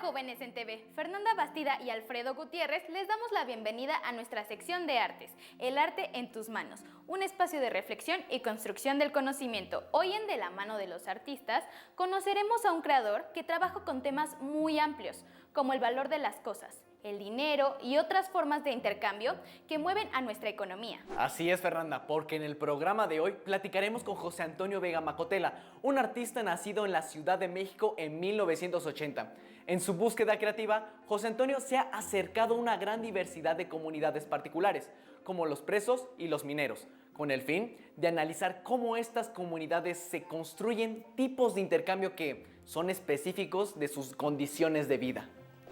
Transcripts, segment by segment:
jóvenes en TV, Fernanda Bastida y Alfredo Gutiérrez les damos la bienvenida a nuestra sección de artes, El arte en tus manos, un espacio de reflexión y construcción del conocimiento. Hoy en De la mano de los artistas conoceremos a un creador que trabaja con temas muy amplios, como el valor de las cosas, el dinero y otras formas de intercambio que mueven a nuestra economía. Así es, Fernanda, porque en el programa de hoy platicaremos con José Antonio Vega Macotela, un artista nacido en la Ciudad de México en 1980. En su búsqueda creativa, José Antonio se ha acercado a una gran diversidad de comunidades particulares, como los presos y los mineros, con el fin de analizar cómo estas comunidades se construyen tipos de intercambio que son específicos de sus condiciones de vida.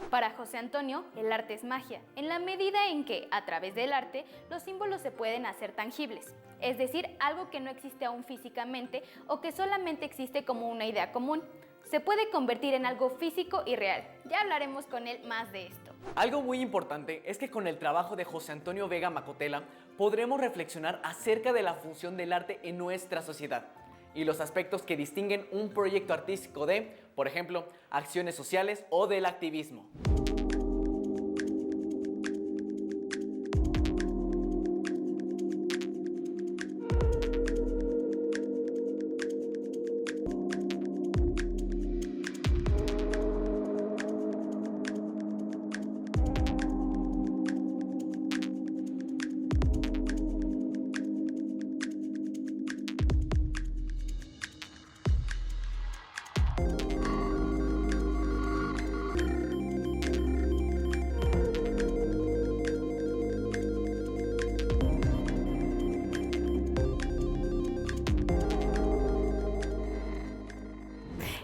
Para José Antonio, el arte es magia, en la medida en que, a través del arte, los símbolos se pueden hacer tangibles, es decir, algo que no existe aún físicamente o que solamente existe como una idea común. Se puede convertir en algo físico y real. Ya hablaremos con él más de esto. Algo muy importante es que con el trabajo de José Antonio Vega Macotela podremos reflexionar acerca de la función del arte en nuestra sociedad y los aspectos que distinguen un proyecto artístico de, por ejemplo, acciones sociales o del activismo.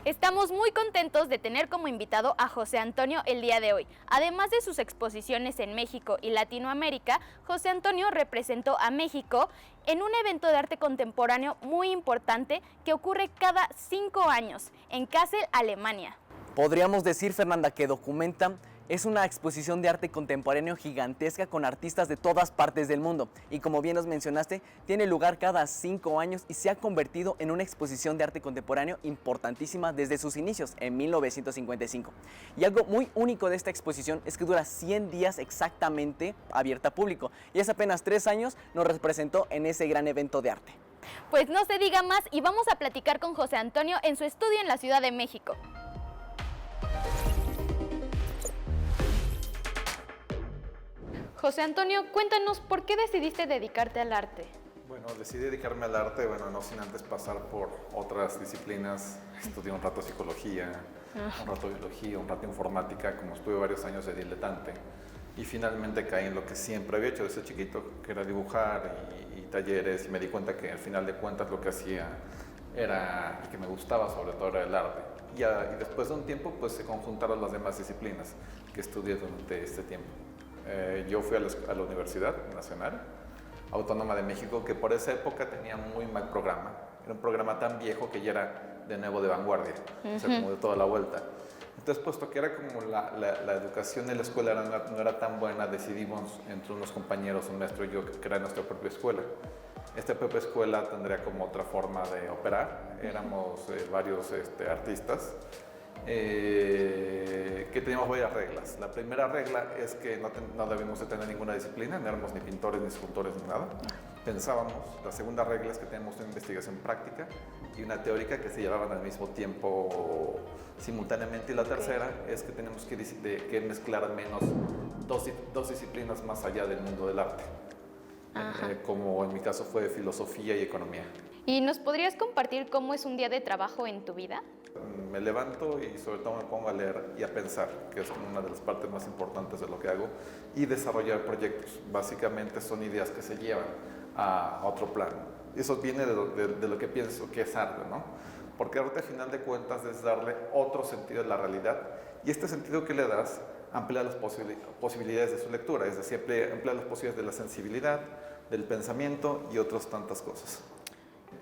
Estamos muy contentos de tener como invitado a José Antonio el día de hoy. Además de sus exposiciones en México y Latinoamérica, José Antonio representó a México en un evento de arte contemporáneo muy importante que ocurre cada 5 años en Kassel, Alemania. Podríamos decir, Fernanda, que Documenta es una exposición de arte contemporáneo gigantesca con artistas de todas partes del mundo y, como bien nos mencionaste, tiene lugar cada 5 años y se ha convertido en una exposición de arte contemporáneo importantísima desde sus inicios en 1955. Y algo muy único de esta exposición es que dura 100 días exactamente abierta a público y hace apenas 3 años nos representó en ese gran evento de arte. Pues no se diga más y vamos a platicar con José Antonio en su estudio en la Ciudad de México. José Antonio, cuéntanos, ¿por qué decidiste dedicarte al arte? Bueno, decidí dedicarme al arte, no sin antes pasar por otras disciplinas. Estudié un rato psicología, un rato biología, un rato informática, como estuve varios años de diletante. Y finalmente caí en lo que siempre había hecho desde chiquito, que era dibujar y talleres, y me di cuenta que al final de cuentas lo que hacía era, y que me gustaba sobre todo, era el arte. Y después de un tiempo, pues se conjuntaron las demás disciplinas que estudié durante este tiempo. Yo fui a la Universidad Nacional Autónoma de México, que por esa época tenía muy mal programa. Era un programa tan viejo que ya era de nuevo de vanguardia, o sea, como de toda la vuelta. Entonces, puesto que era como la educación en la escuela no era tan buena, decidimos entre unos compañeros, un maestro y yo, que era nuestra propia escuela. Esta propia escuela tendría como otra forma de operar. Éramos varios artistas que teníamos varias reglas. La primera regla es que no debíamos de tener ninguna disciplina, no éramos ni pintores, ni escultores, ni nada. Pensábamos. La segunda regla es que teníamos una investigación práctica y una teórica que se llevaban al mismo tiempo simultáneamente. Y la tercera es que tenemos que mezclar al menos dos disciplinas más allá del mundo del arte. Como en mi caso fue filosofía y economía. ¿Y nos podrías compartir cómo es un día de trabajo en tu vida? Me levanto y sobre todo me pongo a leer y a pensar, que es como una de las partes más importantes de lo que hago, y desarrollar proyectos. Básicamente son ideas que se llevan a otro plano. Eso viene de lo que pienso que es arte, ¿no? Porque arte, a final de cuentas, es darle otro sentido a la realidad, y este sentido que le das amplía las posibilidades de su lectura, es decir, amplía las posibilidades de la sensibilidad, del pensamiento y otras tantas cosas.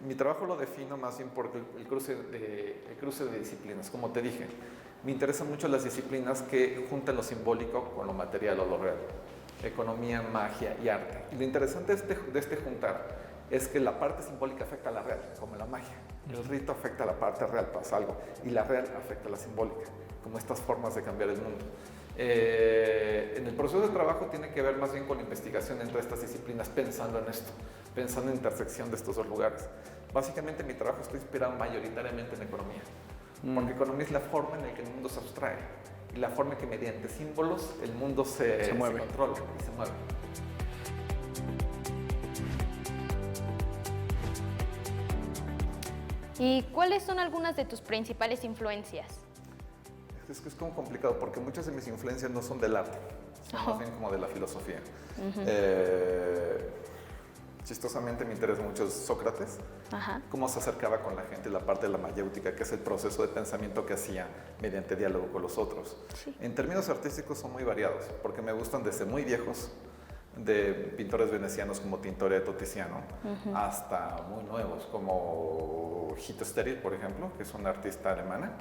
Mi trabajo lo defino más bien por el cruce de disciplinas. Como te dije, me interesan mucho las disciplinas que juntan lo simbólico con lo material o lo real. Economía, magia y arte. Y lo interesante de este juntar es que la parte simbólica afecta a la real, como la magia. El rito afecta a la parte real, pasa algo, y la real afecta a la simbólica. como estas formas de cambiar el mundo. En el proceso de trabajo tiene que ver más bien con la investigación entre estas disciplinas, pensando en esto, pensando en la intersección de estos dos lugares. Básicamente mi trabajo está inspirado mayoritariamente en economía, porque economía es la forma en la que el mundo se abstrae y la forma en que mediante símbolos el mundo se controla y se mueve. ¿Y cuáles son algunas de tus principales influencias? Es que es como complicado porque muchas de mis influencias no son del arte, son más bien como de la filosofía. Chistosamente me interesa mucho Sócrates, cómo se acercaba con la gente, la parte de la mayéutica, que es el proceso de pensamiento que hacía mediante diálogo con los otros. Sí. En términos artísticos son muy variados, porque me gustan desde muy viejos, de pintores venecianos como Tintoretto, Tiziano, hasta muy nuevos como Hito Steyr, por ejemplo, que es una artista alemana,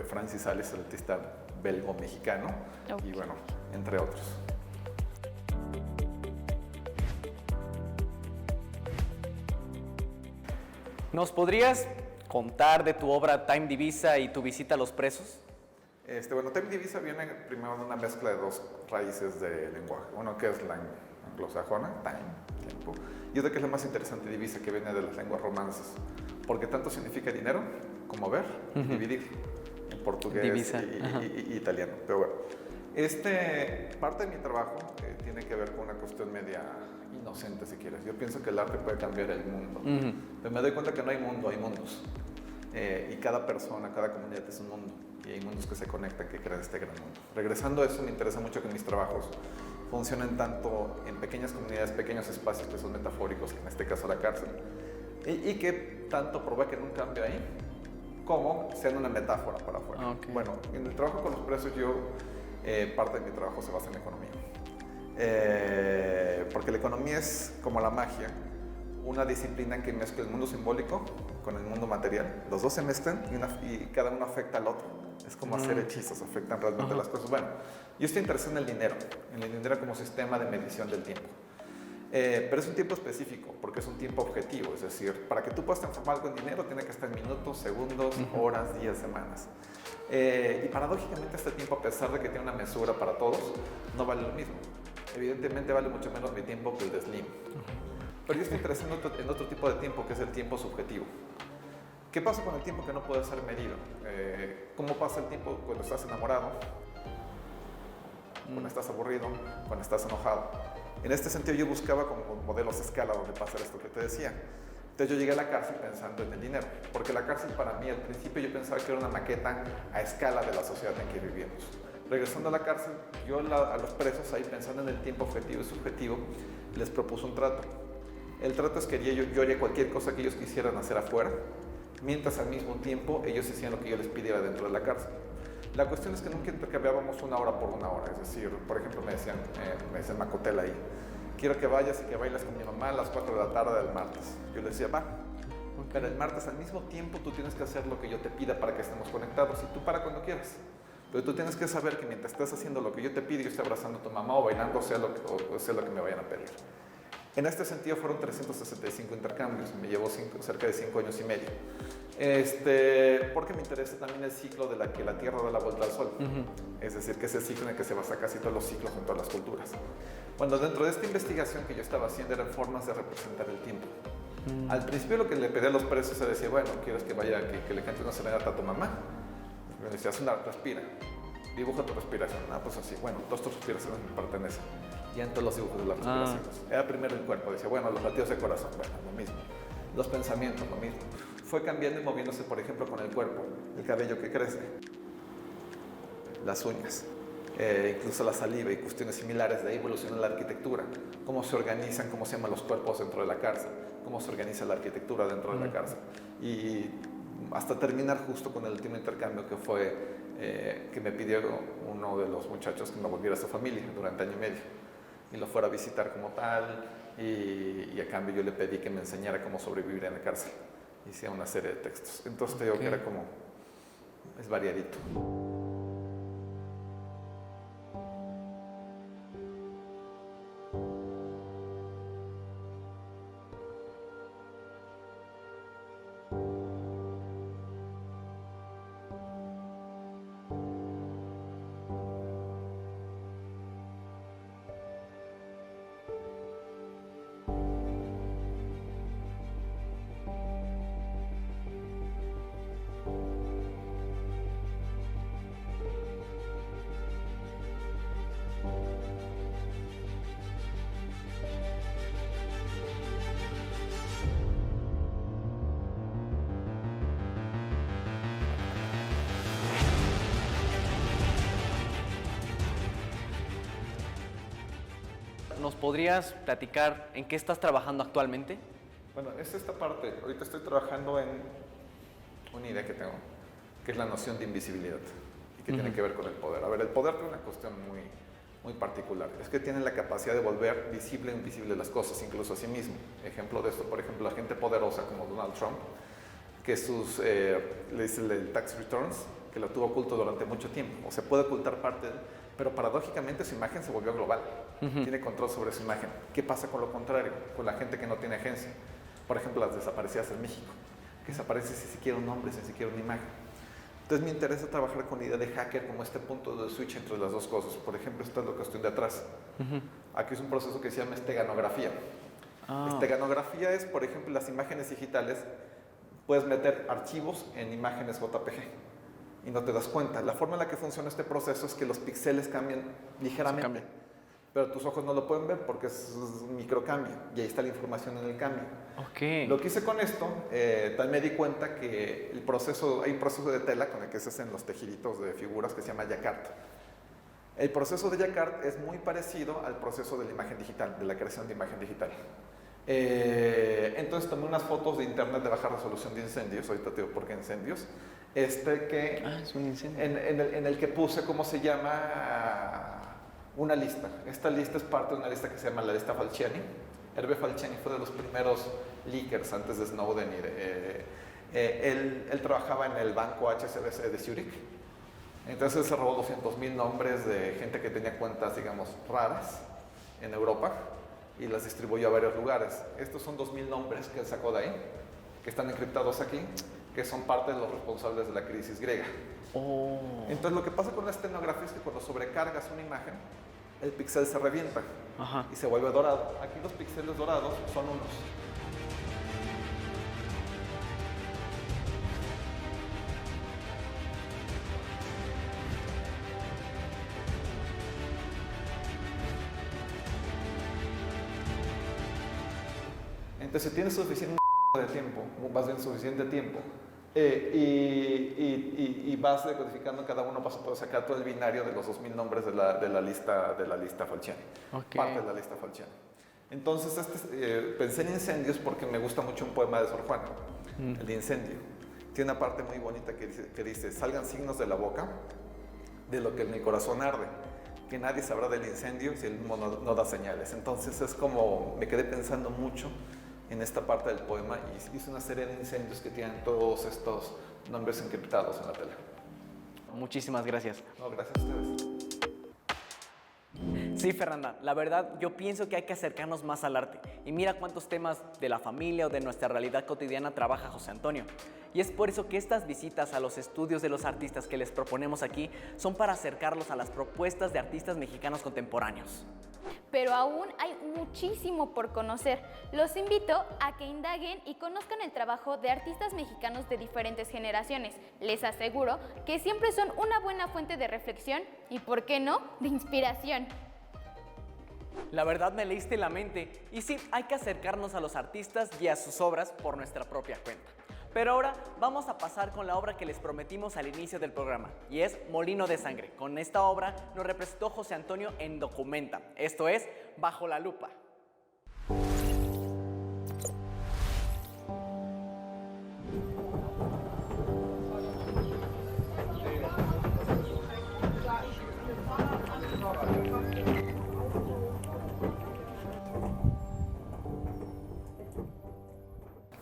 Francis Sales, el artista belgo-mexicano, y bueno, entre otros. ¿Nos podrías contar de tu obra Time Divisa y tu visita a los presos? Bueno, Time Divisa viene primero de una mezcla de dos raíces de lenguaje. Uno que es la anglosajona, time, tiempo, y otra que es la más interesante, divisa, que viene de las lenguas romances, porque tanto significa dinero como ver y dividir, en portugués y italiano. Pero bueno, parte de mi trabajo tiene que ver con una cuestión media inocente, si quieres. Yo pienso que el arte puede cambiar el mundo, pero me doy cuenta que no hay mundo, hay mundos. Y cada persona, cada comunidad es un mundo. Y hay mundos que se conectan, que crean este gran mundo. Regresando a eso, me interesa mucho que mis trabajos funcionen tanto en pequeñas comunidades, pequeños espacios que son metafóricos, que en este caso la cárcel, y que tanto provoquen un cambio ahí, como sean una metáfora para afuera. Bueno, en el trabajo con los presos parte de mi trabajo se basa en economía. Porque la economía es como la magia, una disciplina que mezcla el mundo simbólico con el mundo material. Los dos se mezclan y cada uno afecta al otro. Es como hacer hechizos, afectan realmente las cosas. Bueno, yo estoy interesado en el dinero como sistema de medición del tiempo. Pero es un tiempo específico, porque es un tiempo objetivo. Es decir, para que tú puedas transformar algo en dinero, tiene que estar en minutos, segundos, horas, días, semanas. Y paradójicamente este tiempo, a pesar de que tiene una mesura para todos, no vale lo mismo. Evidentemente vale mucho menos mi tiempo que el de Slim. Pero yo estoy interesado en otro tipo de tiempo, que es el tiempo subjetivo. ¿Qué pasa con el tiempo que no puede ser medido? ¿Cómo pasa el tiempo cuando estás enamorado? Cuando estás aburrido, cuando estás enojado. En este sentido yo buscaba como modelos a escala donde pasar esto que te decía. Entonces yo llegué a la cárcel pensando en el dinero, porque la cárcel para mí al principio yo pensaba que era una maqueta a escala de la sociedad en que vivíamos. Regresando a la cárcel, yo a los presos ahí pensando en el tiempo objetivo y subjetivo, les propuse un trato. El trato es que yo haría cualquier cosa que ellos quisieran hacer afuera, mientras al mismo tiempo ellos hacían lo que yo les pidiera dentro de la cárcel. La cuestión es que nunca intercambiábamos una hora por una hora, es decir, por ejemplo me decían Macotel ahí, quiero que vayas y que bailes con mi mamá a las 4 de la tarde del martes. Yo le decía, va, pero el martes al mismo tiempo tú tienes que hacer lo que yo te pida para que estemos conectados y tú para cuando quieras. Pero tú tienes que saber que mientras estés haciendo lo que yo te pido, yo estoy abrazando a tu mamá o bailando, sea lo que me vayan a pedir. En este sentido fueron 365 intercambios, me llevó cerca de 5 años y medio. Porque me interesa también el ciclo de la que la Tierra da la vuelta al Sol. Es decir, que es el ciclo en el que se basa casi todos los ciclos en todas las culturas. Bueno, dentro de esta investigación que yo estaba haciendo eran formas de representar el tiempo. Al principio lo que le pedí a los presos era decir, bueno, ¿quieres que vaya, que le cante una serenata a tu mamá? Me decía, respira, dibuja tu respiración. Pues así, bueno, todas tus respiraciones me pertenecen. Ya en todos los dibujos de las respiraciones. Era primero el cuerpo, decía, bueno, los latidos de corazón, bueno, lo mismo. Los pensamientos, lo mismo. Fue cambiando y moviéndose, por ejemplo, con el cuerpo, el cabello que crece, las uñas, incluso la saliva y cuestiones similares. De ahí evoluciona la arquitectura, cómo se organizan, cómo se llaman los cuerpos dentro de la cárcel, cómo se organiza la arquitectura dentro de la cárcel. Y hasta terminar justo con el último intercambio que fue que me pidió uno de los muchachos que me volviera a su familia durante año y medio y lo fuera a visitar como tal y a cambio yo le pedí que me enseñara cómo sobrevivir en la cárcel. Hice una serie de textos. Entonces te digo que era como, es variadito. podrías platicar en qué estás trabajando actualmente? Bueno, es esta parte. Ahorita estoy trabajando en una idea que tengo, que es la noción de invisibilidad y que tiene que ver con el poder. A ver, el poder tiene una cuestión muy particular. Es que tiene la capacidad de volver visible e invisible las cosas, incluso a sí mismo. Ejemplo de esto, por ejemplo, la gente poderosa como Donald Trump, que le dice el tax returns, que lo tuvo oculto durante mucho tiempo. O sea, puede ocultar parte, pero paradójicamente su imagen se volvió global. Tiene control sobre su imagen. ¿Qué pasa con lo contrario? Con la gente que no tiene agencia. Por ejemplo, las desaparecidas en México, que desaparece sin siquiera un nombre, sin siquiera una imagen. Entonces me interesa trabajar con la idea de hacker como este punto de switch entre las dos cosas. Por ejemplo, esta es la cuestión de atrás. Aquí es un proceso que se llama esteganografía. Esteganografía es, por ejemplo, las imágenes digitales. Puedes meter archivos en imágenes JPG y no te das cuenta. La forma en la que funciona este proceso es que los píxeles cambian ligeramente, pero tus ojos no lo pueden ver porque es un microcambio y ahí está la información en el cambio. Lo que hice con esto, también me di cuenta que hay un proceso de tela con el que se hacen los tejiditos de figuras que se llama Jacquard. El proceso de Jacquard es muy parecido al proceso de la imagen digital, de la creación de imagen digital. Entonces tomé unas fotos de internet de baja resolución de incendios, ahorita te digo por qué incendios, es un incendio. En el que puse, ¿cómo se llama? Una lista. Esta lista es parte de una lista que se llama la lista Falciani. Hervé Falciani fue de los primeros leakers antes de Snowden. Él trabajaba en el banco HSBC de Zurich. Entonces se robó 200,000 nombres de gente que tenía cuentas, digamos, raras en Europa y las distribuyó a varios lugares. Estos son 2,000 nombres que él sacó de ahí, que están encriptados aquí, que son parte de los responsables de la crisis griega. Entonces lo que pasa con la estenografía es que cuando sobrecargas una imagen, el píxel se revienta y se vuelve dorado. Aquí los píxeles dorados son unos. Entonces, si tienes suficiente tiempo, más bien suficiente tiempo, y vas decodificando cada uno, vas a poder sacar todo el binario de los 2,000 nombres de la lista Falciani. Parte de la lista Falciani. Entonces, pensé en incendios porque me gusta mucho un poema de Sor Juana, el de Incendio. Tiene una parte muy bonita que dice, salgan signos de la boca de lo que en mi corazón arde, que nadie sabrá del incendio si el humo no da señales. Entonces, es como, me quedé pensando mucho en esta parte del poema y hice una serie de incendios que tienen todos estos nombres encriptados en la tela. Muchísimas gracias. No, gracias a ustedes. Sí, Fernanda, la verdad yo pienso que hay que acercarnos más al arte. Y mira cuántos temas de la familia o de nuestra realidad cotidiana trabaja José Antonio. Y es por eso que estas visitas a los estudios de los artistas que les proponemos aquí son para acercarlos a las propuestas de artistas mexicanos contemporáneos. Pero aún hay muchísimo por conocer. Los invito a que indaguen y conozcan el trabajo de artistas mexicanos de diferentes generaciones. Les aseguro que siempre son una buena fuente de reflexión y, ¿por qué no?, de inspiración. La verdad me leíste la mente y sí, hay que acercarnos a los artistas y a sus obras por nuestra propia cuenta. Pero ahora vamos a pasar con la obra que les prometimos al inicio del programa, y es Molino de Sangre. Con esta obra nos representó José Antonio en Documenta, esto es, Bajo la Lupa.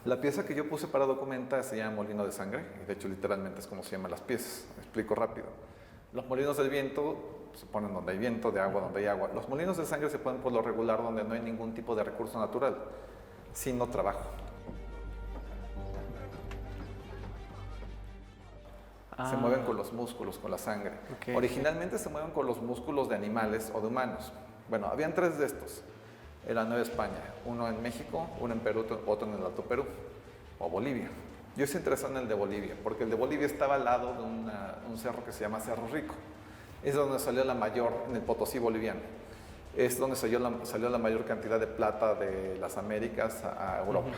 La pieza que yo puse para Documenta se llama Molino de Sangre, y de hecho literalmente es como se llaman las piezas. Me explico rápido. Los molinos del viento se ponen donde hay viento, de agua donde hay agua. Los molinos de sangre se ponen por lo regular donde no hay ningún tipo de recurso natural, sino trabajo. Se mueven con los músculos, con la sangre. Originalmente se mueven con los músculos de animales o de humanos. Bueno, habían 3 de estos. En la Nueva España, uno en México, uno en Perú, otro en el Alto Perú, o Bolivia. Yo estoy interesado en el de Bolivia, porque el de Bolivia estaba al lado de un cerro que se llama Cerro Rico. Es donde salió la mayor, en el Potosí boliviano, es donde salió la mayor cantidad de plata de las Américas a Europa.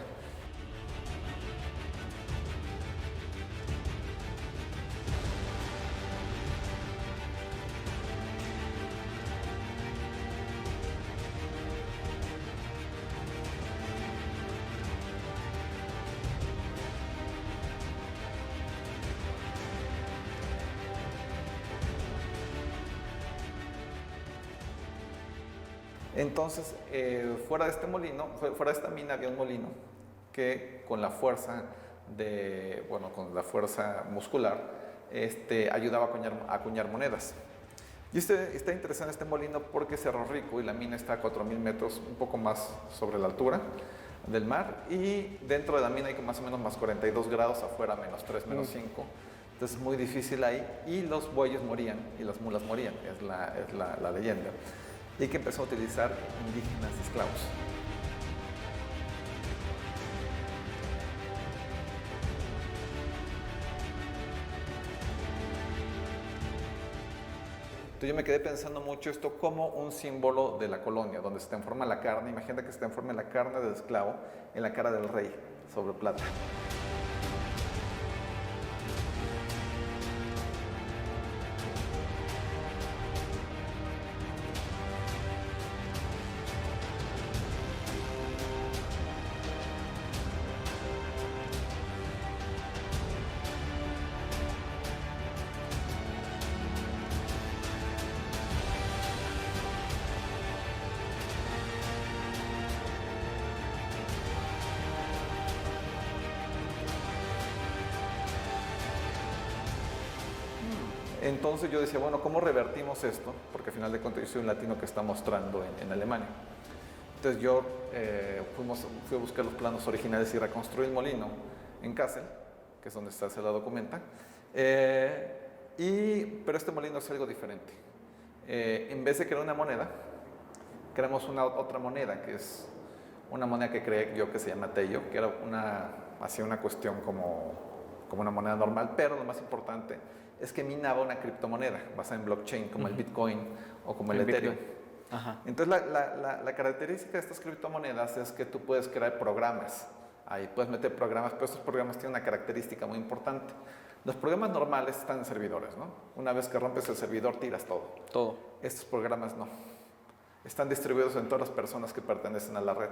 Entonces, fuera de este molino, fuera de esta mina había un molino que con la fuerza con la fuerza muscular, ayudaba a acuñar monedas. Y está interesante este molino porque es Cerro Rico y la mina está a 4.000 metros, un poco más sobre la altura del mar, y dentro de la mina hay más o menos más 42 grados, afuera menos 3, menos 5. Entonces es muy difícil ahí, y los bueyes morían y las mulas morían, es la leyenda. Y que empezó a utilizar indígenas esclavos. Entonces yo me quedé pensando mucho esto como un símbolo de la colonia, donde se transforma la carne. Imagínate que se transforma la carne del esclavo en la cara del rey sobre plata. Entonces yo decía, bueno, ¿cómo revertimos esto? Porque al final de cuentas yo soy un latino que está mostrando en Alemania. Entonces yo fui a buscar los planos originales y reconstruí el molino en Kassel, que es donde se la documenta. Pero este molino es algo diferente. En vez de crear una moneda, creamos otra moneda, que es una moneda que creé yo que se llama Tello, que era hacía una cuestión como una moneda normal, pero lo más importante es que minaba una criptomoneda basada en blockchain, como el Bitcoin o como el Ethereum. Entonces la característica de estas criptomonedas es que tú puedes crear programas. Ahí puedes meter programas, pero estos programas tienen una característica muy importante. Los programas normales están en servidores, ¿no? Una vez que rompes el servidor, tiras todo. Todo. Estos programas no. Están distribuidos en todas las personas que pertenecen a la red.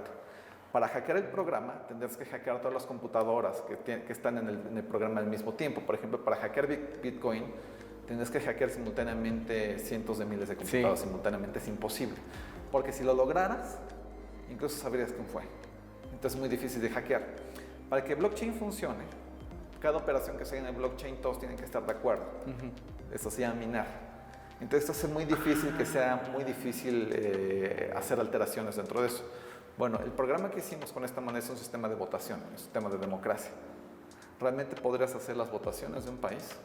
Para hackear el programa, tendrás que hackear todas las computadoras que están en el programa al mismo tiempo. Por ejemplo, para hackear Bitcoin, tendrás que hackear simultáneamente cientos de miles de computadoras. Simultáneamente es imposible. Porque si lo lograras, incluso sabrías quién fue. Entonces es muy difícil de hackear. Para que blockchain funcione, cada operación que se haga en el blockchain, todos tienen que estar de acuerdo. Eso se llama minar. Entonces esto hace muy difícil que sea muy difícil hacer alteraciones dentro de eso. Bueno, el programa que hicimos con esta moneda es un sistema de votación, un sistema de democracia. Realmente podrías hacer las votaciones de un país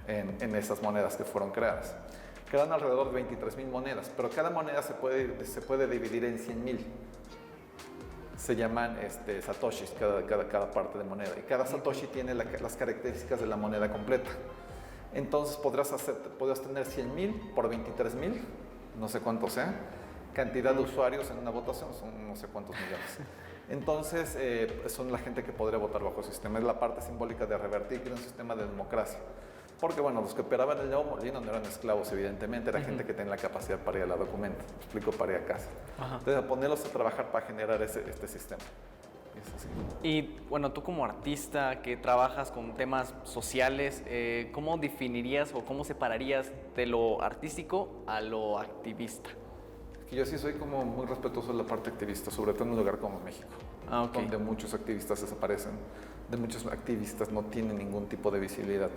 en esas monedas que fueron creadas. Quedan alrededor de 23.000 monedas, pero cada moneda se puede dividir en 100.000. Se llaman satoshis, cada parte de moneda. Y cada satoshi tiene las características de la moneda completa. Entonces podrás tener 100.000 por 23.000, no sé cuánto sea, cantidad de usuarios en una votación, son no sé cuántos millones. Entonces, son la gente que podría votar bajo el sistema. Es la parte simbólica de revertir que era un sistema de democracia. Porque, bueno, los que operaban el nuevo molino no eran esclavos, evidentemente, era gente que tenía la capacidad para ir a la documenta, explico, para ir a casa. Entonces, a ponerlos a trabajar para generar este sistema. Es así. Y, bueno, tú como artista que trabajas con temas sociales, ¿cómo definirías o cómo separarías de lo artístico a lo activista? Que yo sí soy como muy respetuoso de la parte activista, sobre todo en un lugar como México, donde muchos activistas desaparecen, de muchos activistas no tienen ningún tipo de visibilidad.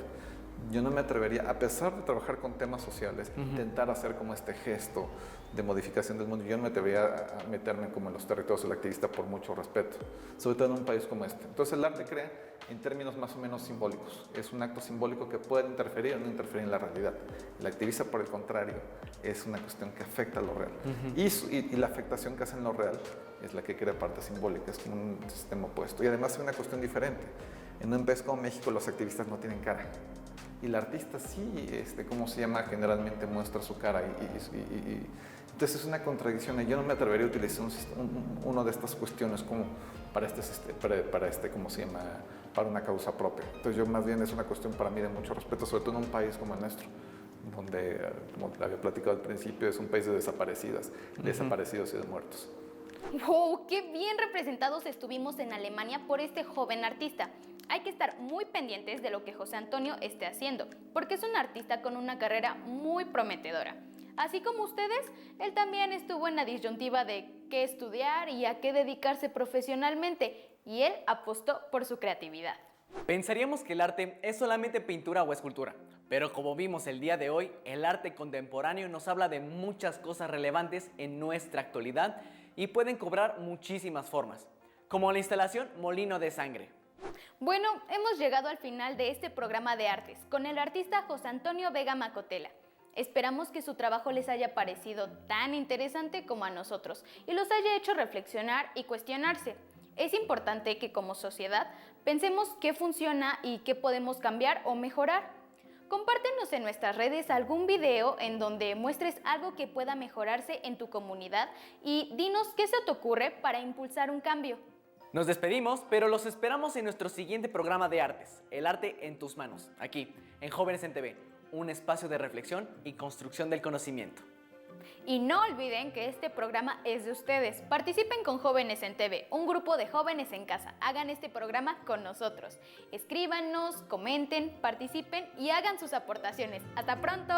Yo no me atrevería, a pesar de trabajar con temas sociales, intentar hacer como este gesto de modificación del mundo. Yo no me atrevería a meterme como en los territorios del activista por mucho respeto, sobre todo en un país como este. Entonces el arte crea en términos más o menos simbólicos. Es un acto simbólico que puede interferir o no interferir en la realidad. El activista, por el contrario, es una cuestión que afecta a lo real. Y la afectación que hace en lo real es la que crea parte simbólica, es como un sistema opuesto. Y además es una cuestión diferente. En un país como México los activistas no tienen cara. Y el artista sí, ¿cómo se llama? Generalmente muestra su cara. Entonces es una contradicción. Y yo no me atrevería a utilizar una de estas cuestiones como ¿cómo se llama? Para una causa propia. Entonces yo más bien es una cuestión para mí de mucho respeto, sobre todo en un país como el nuestro, donde, como te había platicado al principio, es un país de desaparecidos y de muertos. ¡Wow! ¡Qué bien representados estuvimos en Alemania por este joven artista! Hay que estar muy pendientes de lo que José Antonio esté haciendo, porque es un artista con una carrera muy prometedora. Así como ustedes, él también estuvo en la disyuntiva de qué estudiar y a qué dedicarse profesionalmente, y él apostó por su creatividad. Pensaríamos que el arte es solamente pintura o escultura, pero como vimos el día de hoy, el arte contemporáneo nos habla de muchas cosas relevantes en nuestra actualidad y pueden cobrar muchísimas formas, como la instalación Molino de Sangre. Bueno, hemos llegado al final de este programa de artes con el artista José Antonio Vega Macotela. Esperamos que su trabajo les haya parecido tan interesante como a nosotros y los haya hecho reflexionar y cuestionarse. Es importante que como sociedad pensemos qué funciona y qué podemos cambiar o mejorar. Compártenos en nuestras redes algún video en donde muestres algo que pueda mejorarse en tu comunidad y dinos qué se te ocurre para impulsar un cambio. Nos despedimos, pero los esperamos en nuestro siguiente programa de artes, El arte en tus manos, aquí, en Jóvenes en TV, un espacio de reflexión y construcción del conocimiento. Y no olviden que este programa es de ustedes. Participen con Jóvenes en TV, un grupo de jóvenes en casa. Hagan este programa con nosotros. Escríbanos, comenten, participen y hagan sus aportaciones. ¡Hasta pronto!